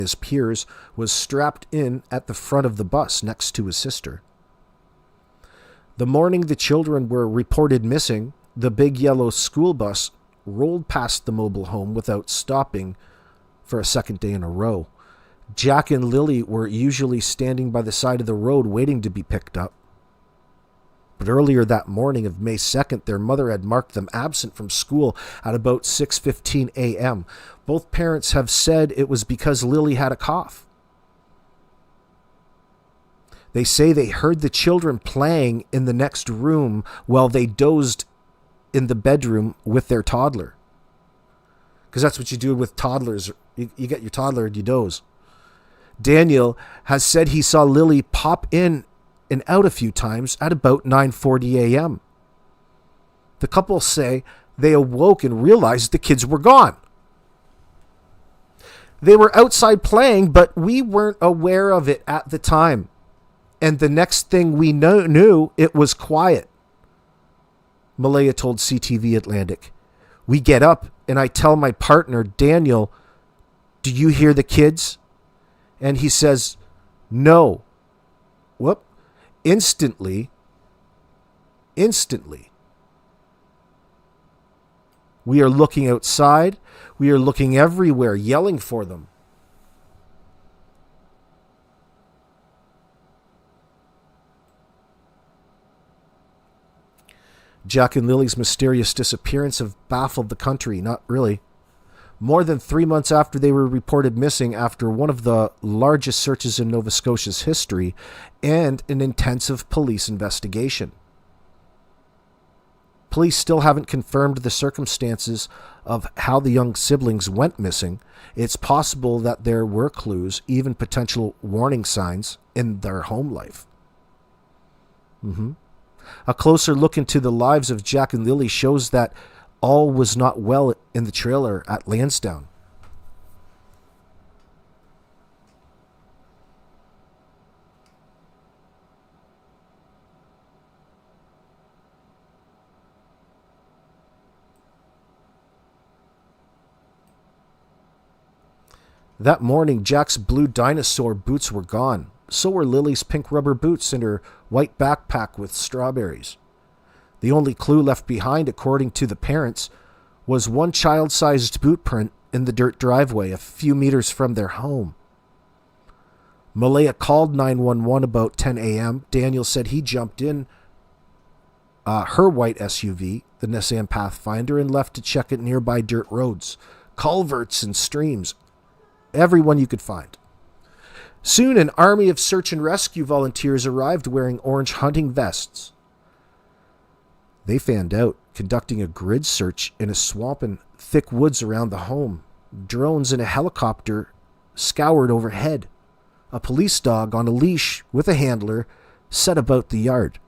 his peers, was strapped in at the front of the bus next to his sister. The morning the children were reported missing, the big yellow school bus rolled past the mobile home without stopping for a second day in a row. Jack and Lily were usually standing by the side of the road waiting to be picked up. But earlier that morning of May 2nd, their mother had marked them absent from school at about 6:15 a.m. Both parents have said it was because Lily had a cough. They say they heard the children playing in the next room while they dozed in the bedroom with their toddler. Because that's what you do with toddlers. You get your toddler and you doze. Daniel has said he saw Lily pop in and out a few times at about 9:40 a.m. The couple say they awoke and realized the kids were gone. They were outside playing, but we weren't aware of it at the time. And the next thing we knew, it was quiet. Malaya told CTV Atlantic. We get up and I tell my partner, Daniel, do you hear the kids? And he says, no. Whoop. Instantly, we are looking outside. We are looking everywhere, yelling for them. Jack and Lily's mysterious disappearance have baffled the country. Not really. More than 3 months after they were reported missing, after one of the largest searches in Nova Scotia's history and an intensive police investigation. Police still haven't confirmed the circumstances of how the young siblings went missing. It's possible that there were clues, even potential warning signs, in their home life. A closer look into the lives of Jack and Lily shows that all was not well in the trailer at Lansdowne. That morning, Jack's blue dinosaur boots were gone. So were Lily's pink rubber boots and her white backpack with strawberries. The only clue left behind, according to the parents, was one child-sized boot print in the dirt driveway a few meters from their home. Malaya called 911 about 10 a.m. Daniel said he jumped in her white SUV, the Nissan Pathfinder, and left to check at nearby dirt roads, culverts and streams, everyone you could find. Soon, an army of search and rescue volunteers arrived wearing orange hunting vests. They fanned out, conducting a grid search in a swamp and thick woods around the home. Drones and a helicopter scoured overhead. A police dog on a leash with a handler set about the yard.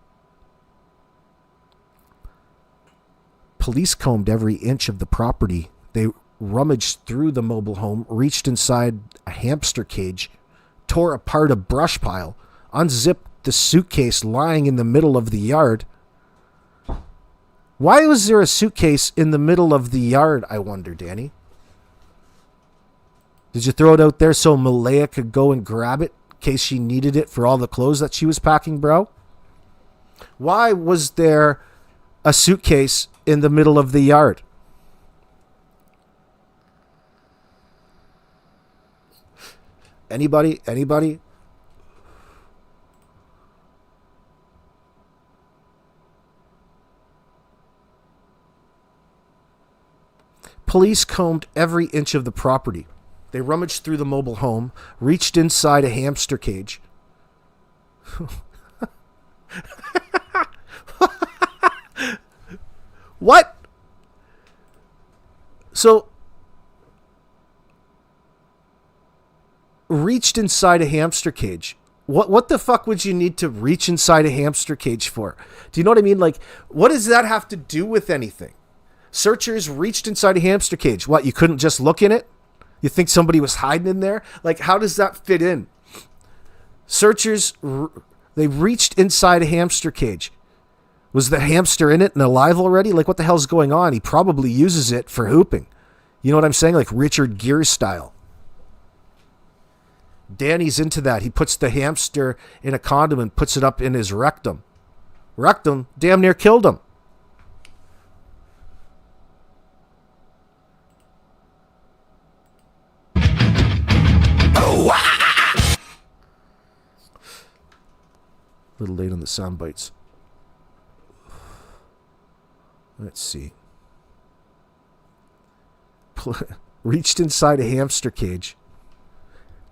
Police combed every inch of the property. They rummaged through the mobile home, reached inside a hamster cage, tore apart a brush pile, unzipped the suitcase lying in the middle of the yard. Why was there a suitcase in the middle of the yard, I wonder, Danny? Did you throw it out there so Malaya could go and grab it in case she needed it for all the clothes that she was packing, bro? Why was there a suitcase in the middle of the yard? Anybody? Police combed every inch of the property. They rummaged through the mobile home, reached inside a hamster cage. What? So, reached inside a hamster cage. What the fuck would you need to reach inside a hamster cage for? Do you know what I mean? Like, what does that have to do with anything? Searchers reached inside a hamster cage. What, you couldn't just look in it? You think somebody was hiding in there? Like, how does that fit in? Searchers, they reached inside a hamster cage. Was the hamster in it and alive already? Like, what the hell's going on? He probably uses it for hooping. You know what I'm saying? Like Richard Gere style. Danny's into that. He puts the hamster in a condom and puts it up in his rectum. Rectum damn near killed him. A little late on the sound bites. Let's see. Reached inside a hamster cage.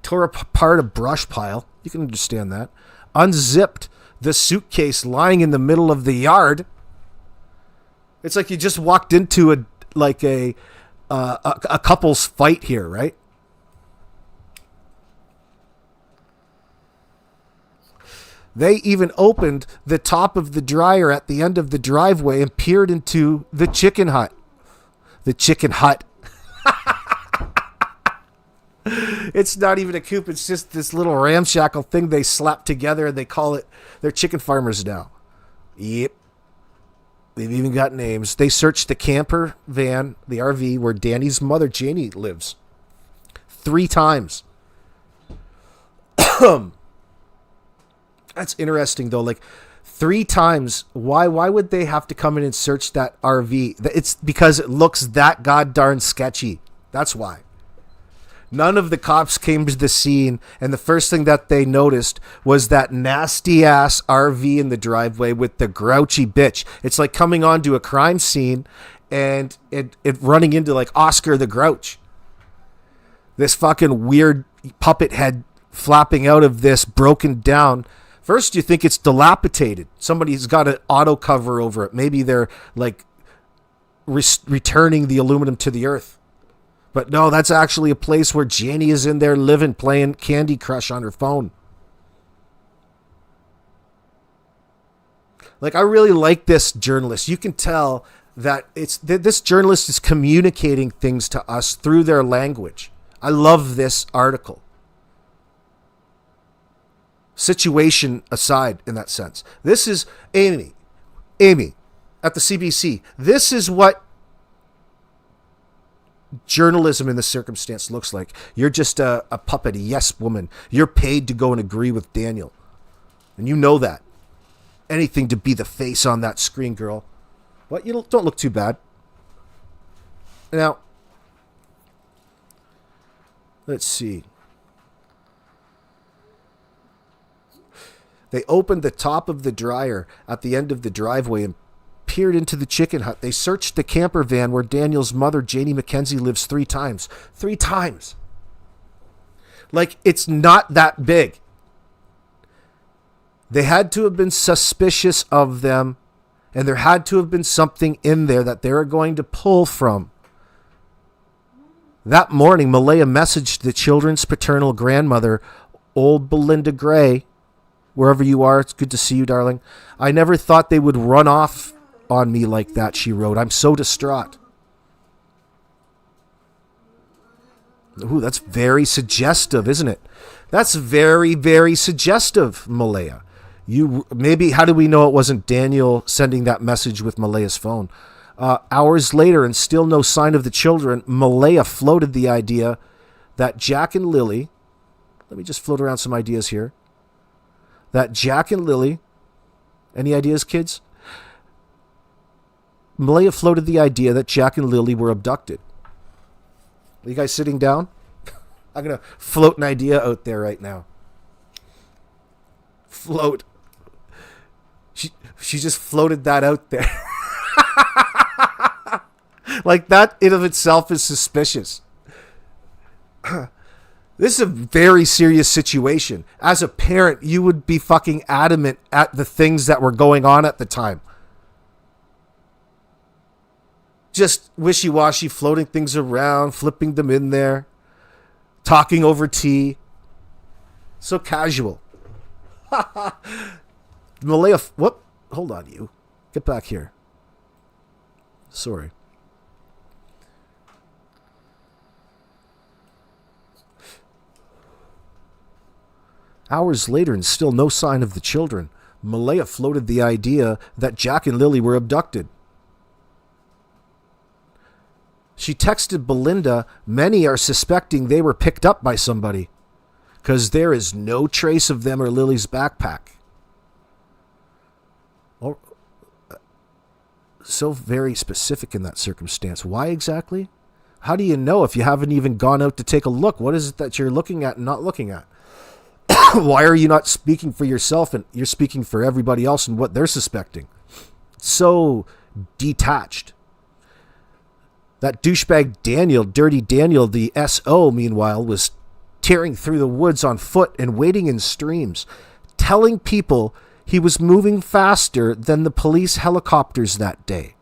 Tore apart a brush pile. You can understand that. Unzipped the suitcase lying in the middle of the yard. It's like you just walked into a couple's fight here, right? They even opened the top of the dryer at the end of the driveway and peered into the chicken hut. The chicken hut. It's not even a coop. It's just this little ramshackle thing they slap together, and they call it, they're chicken farmers now. Yep. They've even got names. They searched the camper van, the RV, where Danny's mother, Janie, lives. 3 times. That's interesting, though. Like, 3 times. Why would they have to come in and search that RV? It's because it looks that goddarn sketchy. That's why. None of the cops came to the scene, and the first thing that they noticed was that nasty-ass RV in the driveway with the grouchy bitch. It's like coming onto a crime scene and it running into, like, Oscar the Grouch. This fucking weird puppet head flapping out of this broken down. First, you think it's dilapidated. Somebody's got an auto cover over it. Maybe they're, like, returning the aluminum to the earth. But no, that's actually a place where Janie is in there living, playing Candy Crush on her phone. Like, I really like this journalist. You can tell that this journalist is communicating things to us through their language. I love this article. Situation aside, in that sense. This is Amy at the CBC. This is what journalism in this circumstance looks like. You're just a puppet, a yes woman. You're paid to go and agree with Daniel. And you know that. Anything to be the face on that screen, girl. What? You don't look too bad. Now, let's see. They opened the top of the dryer at the end of the driveway and peered into the chicken hut. They searched the camper van where Daniel's mother, Janie McKenzie, lives 3 times. 3 times. Like, it's not that big. They had to have been suspicious of them, and there had to have been something in there that they were going to pull from. That morning, Malaya messaged the children's paternal grandmother, old Belinda Gray. Wherever you are, it's good to see you, darling. I never thought they would run off on me like that, she wrote. I'm so distraught. Ooh, that's very suggestive, isn't it? That's very, very suggestive, Malaya. Maybe, how do we know it wasn't Daniel sending that message with Malaya's phone? Hours later, and still no sign of the children, Malaya floated the idea that Jack and Lily, let me just float around some ideas here, that Jack and Lily, any ideas, kids? Malaya floated the idea that Jack and Lily were abducted. Are you guys sitting down? I'm going to float an idea out there right now. Float. She just floated that out there. Like, that in of itself is suspicious. This is a very serious situation. As a parent, you would be fucking adamant at the things that were going on at the time. Just wishy-washy, floating things around, flipping them in there, talking over tea. So casual. Malaya, whoop, hold on, you. Get back here. Sorry. Hours later, and still no sign of the children, Malaya floated the idea that Jack and Lily were abducted. She texted Belinda, many are suspecting they were picked up by somebody. because there is no trace of them or Lily's backpack. Oh, so very specific in that circumstance. Why exactly? How do you know if you haven't even gone out to take a look? What is it that you're looking at and not looking at? Why are you not speaking for yourself and you're speaking for everybody else and what they're suspecting? So detached. That douchebag Daniel, Dirty Daniel, the SO, meanwhile, was tearing through the woods on foot and wading in streams, telling people he was moving faster than the police helicopters that day.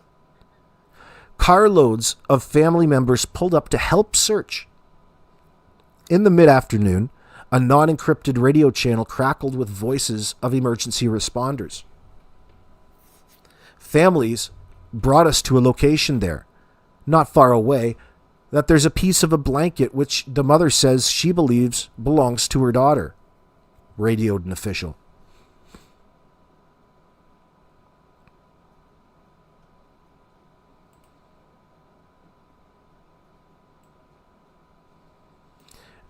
Carloads of family members pulled up to help search. In the mid-afternoon, a non-encrypted radio channel crackled with voices of emergency responders. Families brought us to a location there, not far away, that there's a piece of a blanket which the mother says she believes belongs to her daughter, radioed an official.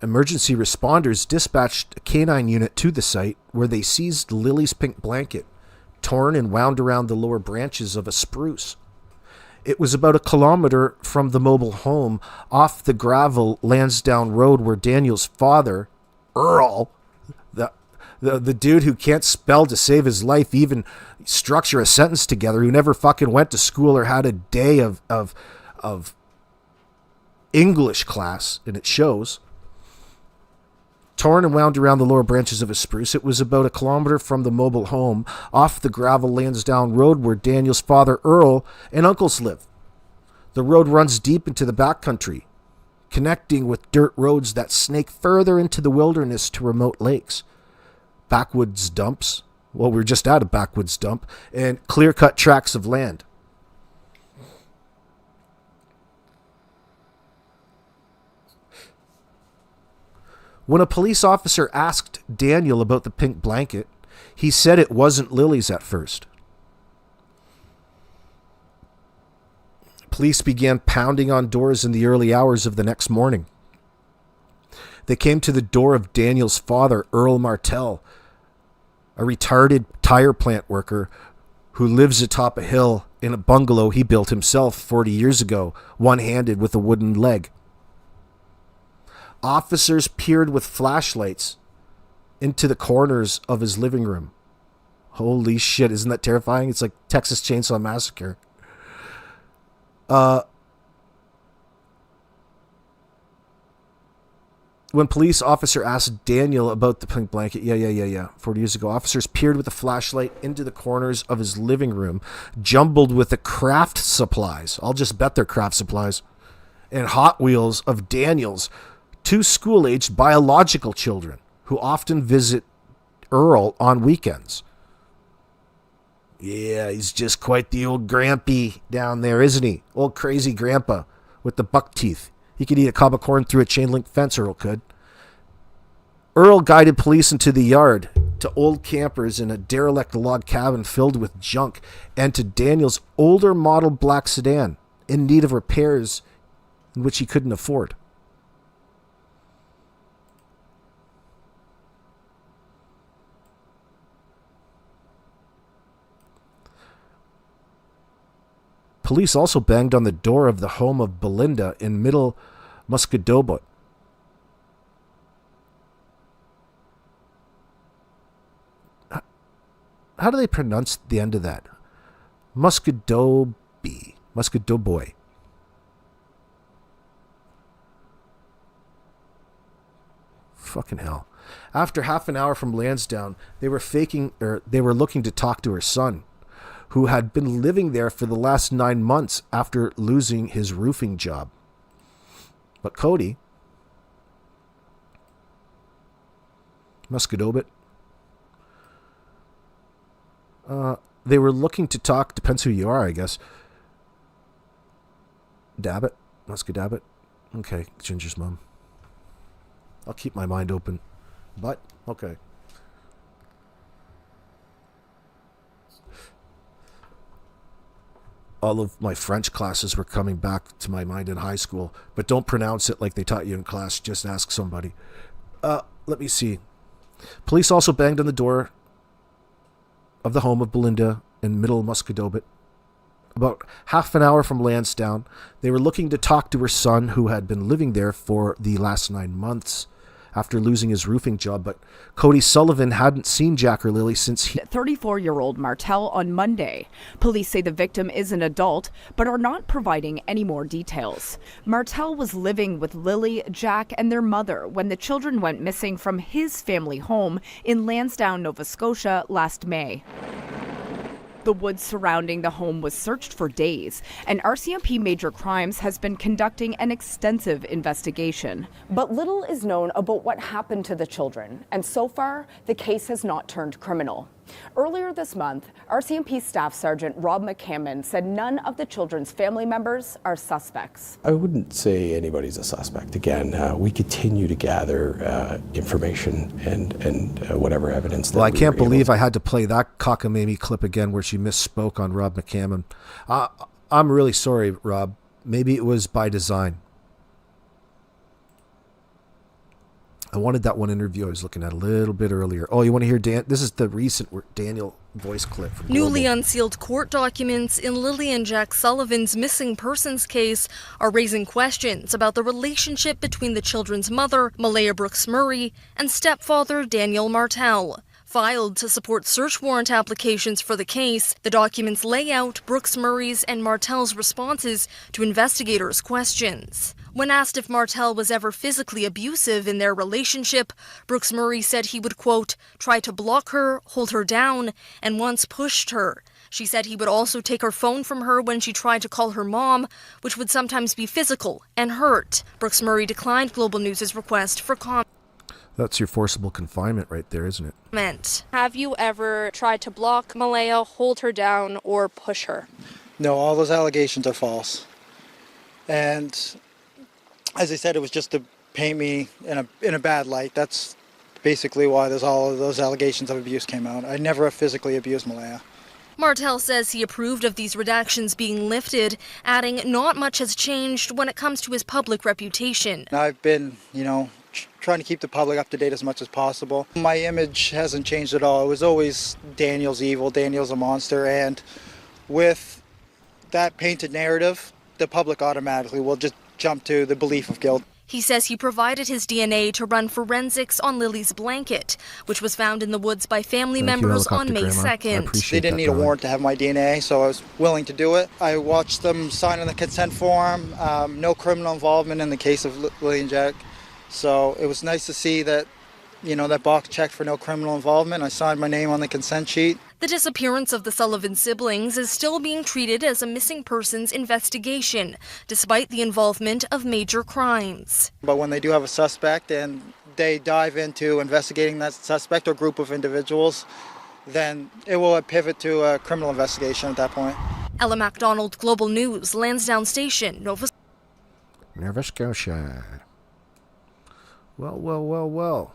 Emergency responders dispatched a canine unit to the site where they seized Lily's pink blanket, torn and wound around the lower branches of a spruce. It was about 1 kilometer from the mobile home off the gravel Lansdowne Road where Daniel's father, Earl, the dude who can't spell to save his life, even structure a sentence together, who never fucking went to school or had a day of English class, and it shows. Torn and wound around the lower branches of a spruce. It was about 1 kilometer from the mobile home off the gravel Lansdowne Road where Daniel's father, Earl, and uncles live. The road runs deep into the backcountry, connecting with dirt roads that snake further into the wilderness to remote lakes. Backwoods dumps. Well, we're just at a backwoods dump. And clear-cut tracts of land. When a police officer asked Daniel about the pink blanket, he said it wasn't Lily's at first. Police began pounding on doors in the early hours of the next morning. They came to the door of Daniel's father, Earl Martell, a retarded tire plant worker who lives atop a hill in a bungalow he built himself 40 years ago, one-handed with a wooden leg. Officers peered with flashlights into the corners of his living room. Holy shit, isn't that terrifying? It's like Texas Chainsaw Massacre. When police officer asked Daniel about the pink blanket, 40 years ago, officers peered with a flashlight into the corners of his living room, jumbled with the craft supplies. I'll just bet they're craft supplies. And Hot Wheels of Daniel's 2 school-aged biological children who often visit Earl on weekends. Yeah, he's just quite the old grampy down there, isn't he? Old crazy grandpa with the buck teeth. He could eat a cob of corn through a chain-link fence, Earl could. Earl guided police into the yard, to old campers in a derelict log cabin filled with junk, and to Daniel's older model black sedan in need of repairs in which he couldn't afford. Police also banged on the door of the home of Belinda in Middle Muscadobot. How do they pronounce the end of that? Muscadoboy. Fucking hell. After half an hour from Lansdowne, they were looking to talk to her son, who had been living there for the last 9 months after losing his roofing job. But Cody, Muscadobit, they were looking to talk, depends who you are, I guess. Dabbit? Muscadabbit? Okay, Ginger's mom. I'll keep my mind open. But, okay. All of my French classes were coming back to my mind in high school, but don't pronounce it like they taught you in class. Just ask somebody. let me see. Police also banged on the door of the home of Belinda in Middle Muscadobit. About half an hour from Lansdowne, they were looking to talk to her son, who had been living there for the last 9 months after losing his roofing job, but Cody Sullivan hadn't seen Jack or Lily since he... 34-year-old Martel on Monday. Police say the victim is an adult, but are not providing any more details. Martel was living with Lily, Jack, and their mother when the children went missing from his family home in Lansdowne, Nova Scotia last May. The woods surrounding the home was searched for days, and RCMP Major Crimes has been conducting an extensive investigation. But little is known about what happened to the children, and so far, the case has not turned criminal. Earlier this month, RCMP Staff Sergeant Rob McCammon said none of the children's family members are suspects. I wouldn't say anybody's a suspect. Again, we continue to gather information and whatever evidence. Well, I can't believe I had to play that cockamamie clip again where she misspoke on Rob McCammon. I'm really sorry, Rob. Maybe it was by design. I wanted that one interview I was looking at a little bit earlier. Oh, you want to hear Dan? This is the recent Daniel voice clip from Newly Global. unsealed court documents in Lily and Jack Sullivan's missing persons case are raising questions about the relationship between the children's mother, Malaya Brooks Murray, and stepfather Daniel Martel. Filed to support search warrant applications for the case, the documents lay out Brooks Murray's and Martel's responses to investigators' questions. When asked if Martel was ever physically abusive in their relationship, Brooks Murray said he would, quote, try to block her, hold her down, and once pushed her. She said he would also take her phone from her when she tried to call her mom, which would sometimes be physical and hurt. Brooks Murray declined Global News' request for comment. That's your forcible confinement right there, isn't it? Have you ever tried to block Malaya, hold her down, or push her? No, all those allegations are false. And as I said, it was just to paint me in a bad light. That's basically why there's all of those allegations of abuse came out. I never have physically abused Malaya. Martel says he approved of these redactions being lifted, adding not much has changed when it comes to his public reputation. I've been, trying to keep the public up to date as much as possible. My image hasn't changed at all. It was always Daniel's evil, Daniel's a monster, and with that painted narrative, the public automatically will just jump to the belief of guilt. He says he provided his DNA to run forensics on Lily's blanket, which was found in the woods by family members on May 2nd. They didn't need a warrant to have my DNA, so I was willing to do it. I watched them sign on the consent form, no criminal involvement in the case of Lily and Jack. So it was nice to see that, that box checked for no criminal involvement. I signed my name on the consent sheet. The disappearance of the Sullivan siblings is still being treated as a missing persons investigation, despite the involvement of major crimes. But when they do have a suspect and they dive into investigating that suspect or group of individuals, then it will pivot to a criminal investigation at that point. Ella MacDonald, Global News, Lansdowne Station, Nova Scotia. Well.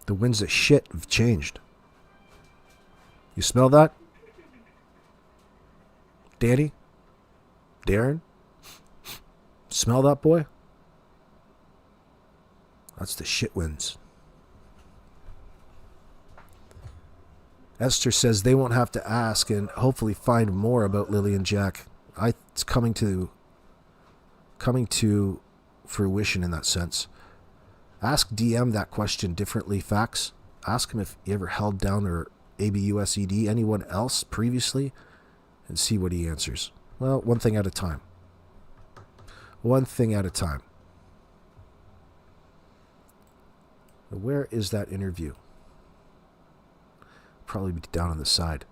The winds of shit have changed. You smell that? Danny? Darren? Smell that, boy? That's the shit winds. Esther says they won't have to ask and hopefully find more about Lily and Jack. It's coming to fruition in that sense. Ask DM that question differently, Fax. Ask him if he ever held down or ABUSED anyone else previously and see what he answers. Well, one thing at a time. One thing at a time. Where is that interview? Probably be down on the side.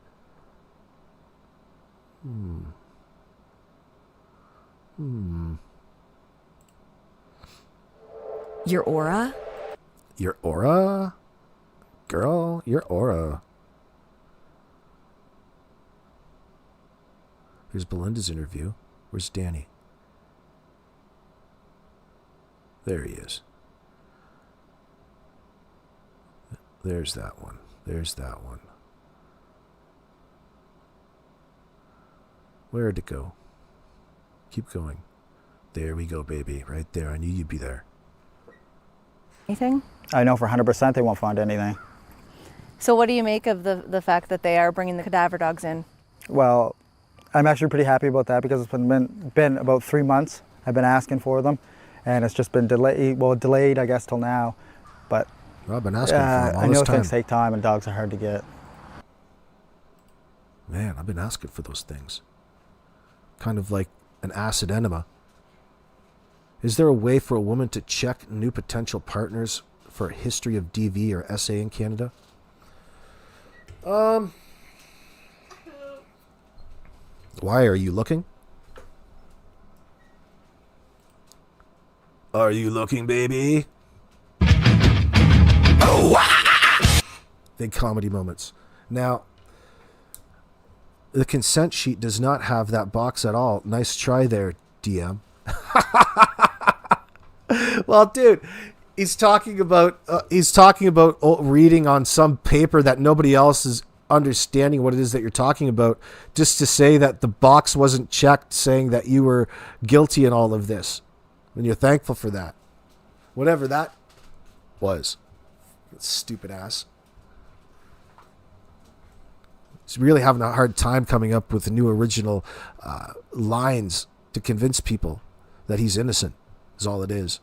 Your aura? Your aura? Girl, your aura. Here's Belinda's interview. Where's Danny? There he is. There's that one. There's that one. Where'd it go? Keep going. There we go, baby. Right there. I knew you'd be there. Anything? I know for 100% they won't find anything. So what do you make of the fact that they are bringing the cadaver dogs in? Well, I'm actually pretty happy about that because it's been about 3 months I've been asking for them, and it's just been delayed, I guess, till now. But Well, I've been asking for them all I this know time. things take time and dogs are hard to get. Man, I've been asking for those things. Kind of like an acid enema. Is there a way for a woman to check new potential partners for a history of DV or SA in Canada? Why are you looking? Are you looking, baby? Big comedy moments. Now, the consent sheet does not have that box at all. Nice try there, DM. Well, dude, he's talking about reading on some paper that nobody else is understanding what it is that you're talking about, just to say that the box wasn't checked, saying that you were guilty in all of this, and you're thankful for that, whatever that was. Stupid ass. He's really having a hard time coming up with new original lines to convince people that he's innocent, is all it is.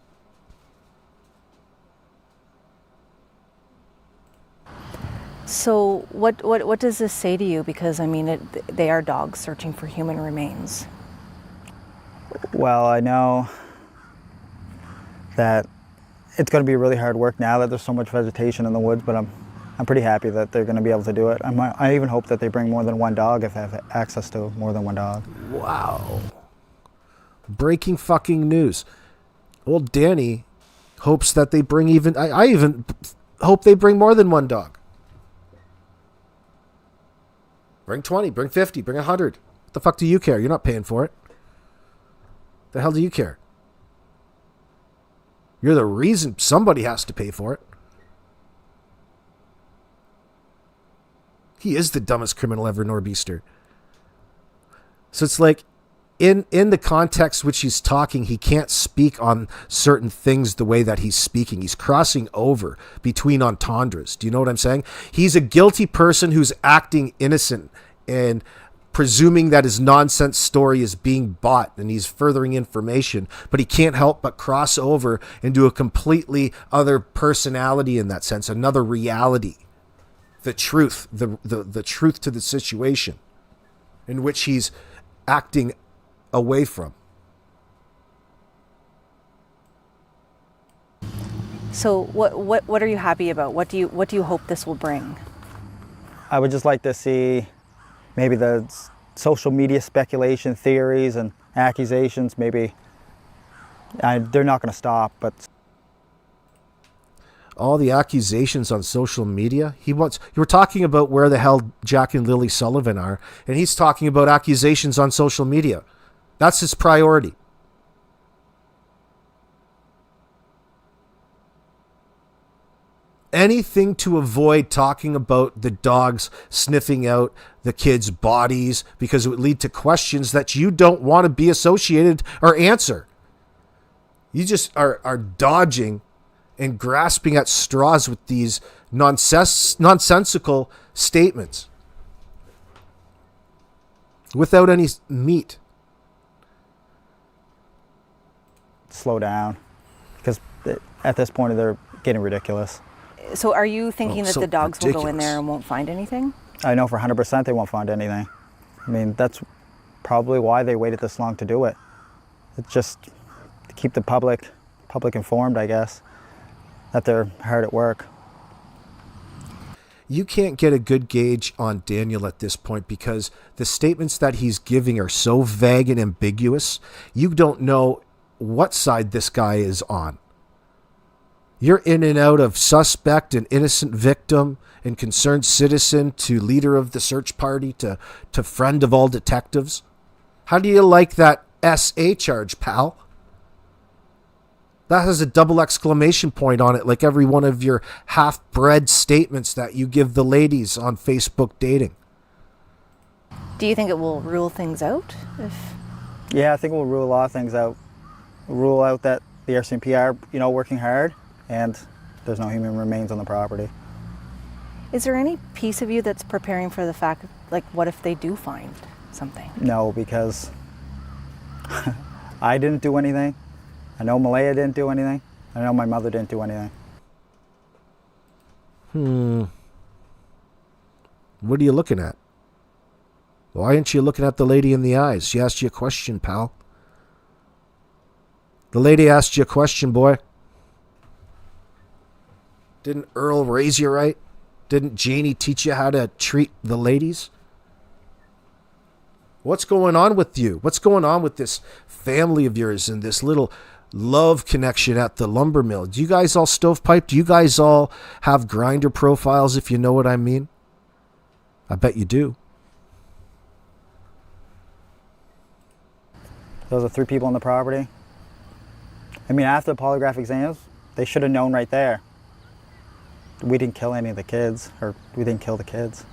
So what does this say to you? Because, I mean, they are dogs searching for human remains. Well, I know that it's going to be really hard work now that there's so much vegetation in the woods, but I'm pretty happy that they're going to be able to do it. I even hope that they bring more than one dog if they have access to more than one dog. Wow. Breaking fucking news. Old Danny hopes that they bring even... I even hope they bring more than one dog. Bring 20, bring 50, bring 100. What the fuck do you care? You're not paying for it. The hell do you care? You're the reason somebody has to pay for it. He is the dumbest criminal ever, Norbeaster. So it's like, in the context which he's talking, he can't speak on certain things the way that he's speaking. He's crossing over between entendres. Do you know what I'm saying? He's a guilty person who's acting innocent and presuming that his nonsense story is being bought, and he's furthering information, but he can't help but cross over into a completely other personality in that sense, another reality. The truth, the truth to the situation in which he's acting away from. So what are you happy about? What do you hope this will bring? I would just like to see maybe the social media speculation theories and accusations, maybe they're not going to stop, but all the accusations on social media. You were talking about where the hell Jack and Lily Sullivan are, and he's talking about accusations on social media. That's his priority. Anything to avoid talking about the dogs sniffing out the kids' bodies, because it would lead to questions that you don't want to be associated or answer. You just are dodging and grasping at straws with these nonsensical statements without any meat. slow down because at this point they're getting ridiculous. So are you thinking that so the dogs will go in ridiculous. there and won't find anything? I know for 100% they won't find anything. I mean, that's probably why they waited this long to do it. It's just to keep the public informed, I guess, that they're hard at work. You can't get a good gauge on Daniel at this point because the statements that he's giving are so vague and ambiguous. You don't know what side this guy is on. You're in and out of suspect and innocent victim and concerned citizen to leader of the search party to friend of all detectives. How do you like that SA charge, pal? That has a double exclamation point on it, like every one of your half-bred statements that you give the ladies on Facebook dating. Do you think it will rule things out? Yeah, I think we'll rule a lot of things out. rule out that the RCMP are, working hard, and there's no human remains on the property. Is there any piece of you that's preparing for the fact, like, what if they do find something? No, because I didn't do anything. I know Malaya didn't do anything. I know my mother didn't do anything. What are you looking at? Why aren't you looking at the lady in the eyes? She asked you a question, pal. The lady asked you a question, boy. Didn't Earl raise you right? Didn't Janie teach you how to treat the ladies? What's going on with you? What's going on with this family of yours and this little love connection at the lumber mill? Do you guys all stovepipe? Do you guys all have grinder profiles, if you know what I mean? I bet you do. Those are 3 people on the property. I mean, after the polygraph exams, they should have known right there. We didn't kill any of the kids, or we didn't kill the kids.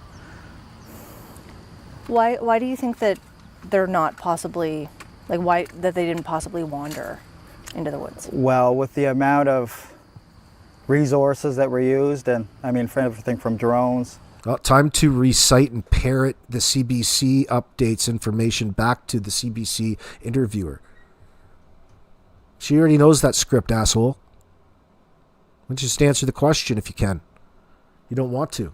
Why do you think that they're not possibly, like, why that they didn't possibly wander into the woods? Well, with the amount of resources that were used, and I mean, for everything from drones. Well, time to recite and parrot the CBC updates information back to the CBC interviewer. She already knows that script, asshole. Why don't you just answer the question if you can? You don't want to.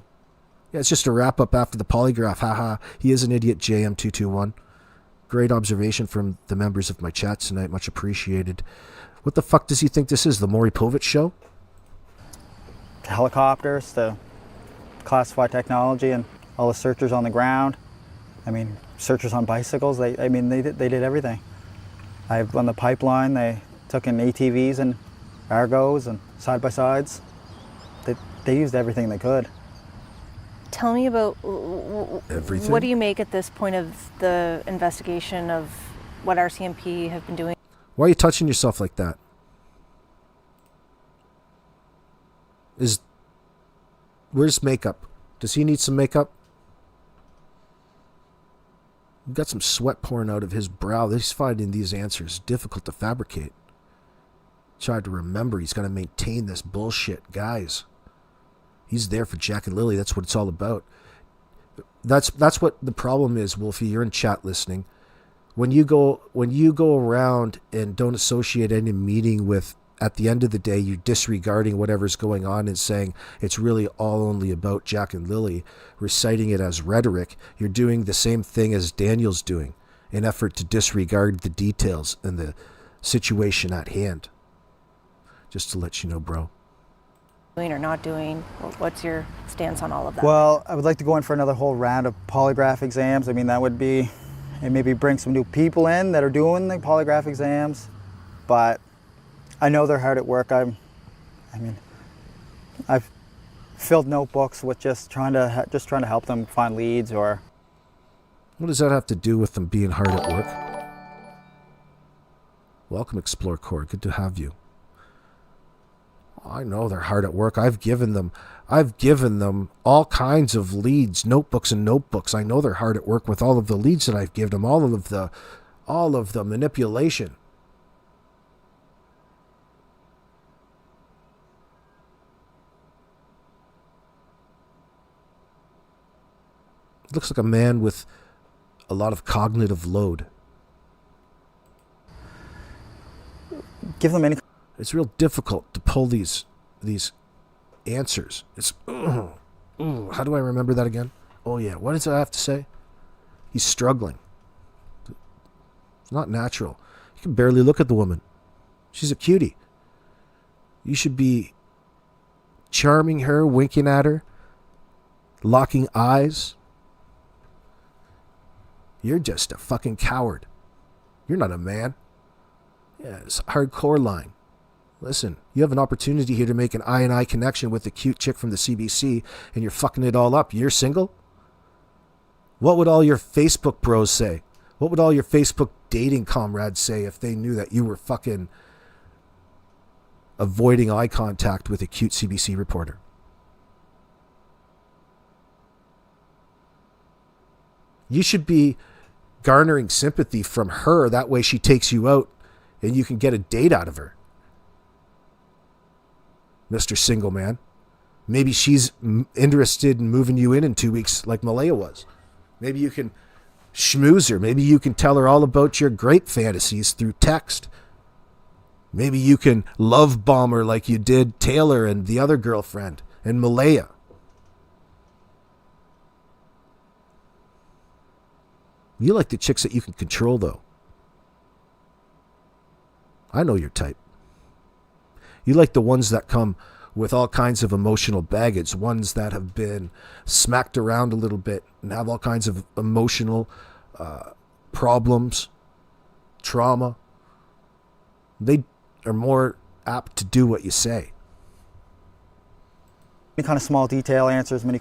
Yeah, it's just a wrap-up after the polygraph. Haha, he is an idiot, JM221. Great observation from the members of my chat tonight. Much appreciated. What the fuck does he think this is, the Maury Povich show? The helicopters, the classified technology, and all the searchers on the ground. I mean, searchers on bicycles. They did everything. On the pipeline, they took in ATVs and Argos and side-by-sides. They used everything they could. Tell me about everything. What do you make at this point of the investigation of what RCMP have been doing? Why are you touching yourself like that? Where's makeup? Does he need some makeup? We've got some sweat pouring out of his brow. He's finding these answers difficult to fabricate. Tried to remember he's got to maintain this bullshit. Guys, he's there for Jack and Lily. That's what it's all about. That's what the problem is, Wolfie. You're in chat listening. When you go around and don't associate any meaning with, at the end of the day, you're disregarding whatever's going on and saying it's really all only about Jack and Lily, reciting it as rhetoric. You're doing the same thing as Daniel's doing, in effort to disregard the details and the situation at hand. Just to let you know, bro. Doing or not doing? What's your stance on all of that? Well, I would like to go in for another whole round of polygraph exams. I mean, that would be, and maybe bring some new people in that are doing the polygraph exams. But I know they're hard at work. I've filled notebooks with just trying to help them find leads. Or what does that have to do with them being hard at work? Welcome, Explore Core. Good to have you. I know they're hard at work. I've given them all kinds of leads, notebooks and notebooks. I know they're hard at work with all of the leads that I've given them, all of the manipulation. Looks like a man with a lot of cognitive load. Give them any. It's real difficult to pull these answers. It's how do I remember that again? Oh yeah, what does I have to say? He's struggling. It's not natural. You can barely look at the woman. She's a cutie. You should be charming her, winking at her, locking eyes. You're just a fucking coward. You're not a man. Yeah, it's a hardcore line. Listen, you have an opportunity here to make an eye-and-eye connection with a cute chick from the CBC, and you're fucking it all up. You're single? What would all your Facebook bros say? What would all your Facebook dating comrades say if they knew that you were fucking avoiding eye contact with a cute CBC reporter? You should be garnering sympathy from her. That way she takes you out and you can get a date out of her. Mr. Single Man. Maybe she's interested in moving you in 2 weeks like Malaya was. Maybe you can schmooze her. Maybe you can tell her all about your grape fantasies through text. Maybe you can love bomb her like you did Taylor and the other girlfriend and Malaya. You like the chicks that you can control, though. I know your type. You like the ones that come with all kinds of emotional baggage, ones that have been smacked around a little bit and have all kinds of emotional problems, trauma. They are more apt to do what you say. Any kind of small detail answers, many